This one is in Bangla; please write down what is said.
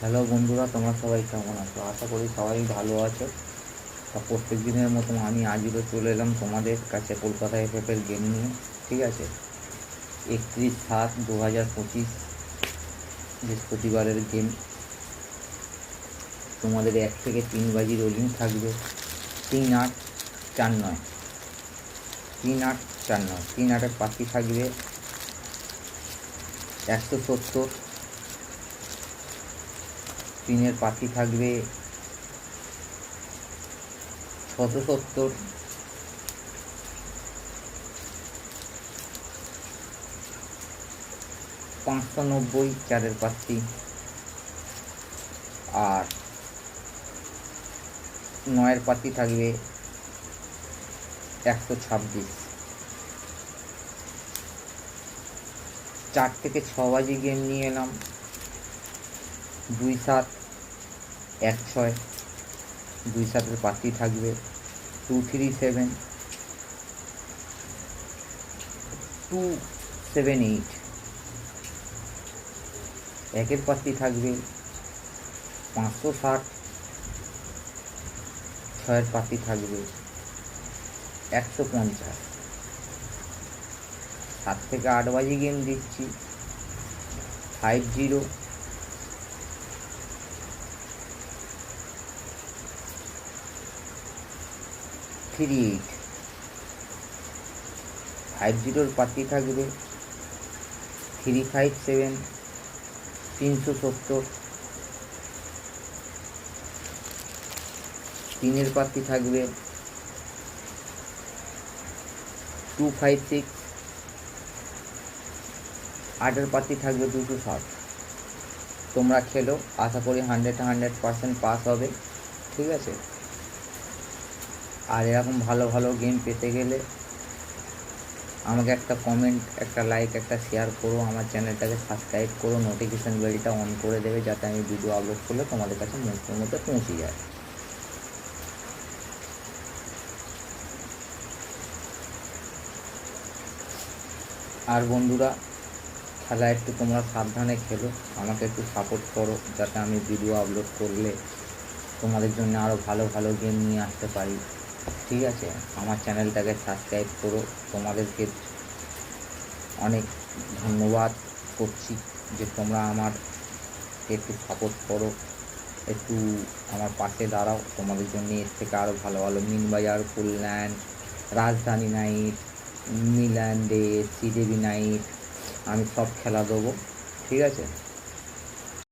হ্যালো বন্ধুরা, তোমরা সবাই কেমন আছো? আশা করি সবাই ভালো আছো। তা প্রত্যেক দিনের মতন আমি আজও চলে এলাম তোমাদের কাছে কলকাতা এফএফের গেম নিয়ে। ঠিক আছে, 31/7/2025 বৃহস্পতিবারের গেম। তোমাদের 1 থেকে 3 বাজি রোলিং থাকবে। 3-8-4-9, 3-8-4-9, 3-8-এর পাখি থাকবে 170, 3-এর পাখি থাকবে 670, 590 4-এর পাখি, আর 9-এর পাখি থাকবে 126। 4 থেকে 6 বাজি গেম নিয়ে এলাম। 2-7-1-6, 2-7-এর পাখি থাকবে 2-3-7, 2-7-8, 1-এর পাখি থাকবে 560, 6-এর পাখি থাকবে 150। 7 থেকে 8 বাজি গেম দিচ্ছি। 50, 38, 50-র পাখি থাকবে 357, 370, 3-এর পাখি থাকবে 256, 8-এর পাখি থাকবে 207। তোমরা খেলো, আশা করি 100% পাস হবে। ঠিক আছে, আর এরকম ভালো ভালো গেম পেতে গেলে আমাকে একটা কমেন্ট, একটা লাইক, একটা শেয়ার করো, আমার চ্যানেলটাকে সাবস্ক্রাইব করো, নোটিফিকেশান বেলটা অন করে দেবে যাতে আমি ভিডিও আপলোড করলে তোমাদের কাছে মুহূর্তের মধ্যে পৌঁছে যায়। আর বন্ধুরা, খেলা একটু তোমরা সাবধানে খেলো, আমাকে একটু সাপোর্ট করো যাতে আমি ভিডিও আপলোড করলে তোমাদের জন্য আরও ভালো ভালো গেম নিয়ে আসতে পারি। ঠিক আছে, আমার চ্যানেলটাকে সাবস্ক্রাইব করো। তোমাদেরকে অনেক ধন্যবাদ করছি যে তোমরা আমার একটু সাপোর্ট করো, একটু আমার পাশে দাঁড়াও। তোমাদের জন্য এর থেকে আরও ভালো ভালো মিনবাজার, ফুলল্যান্ড, রাজধানী নাইট, মিল্যান্ডে, শ্রীদেবী নাইট আমি সব খেলা দেবো। ঠিক আছে।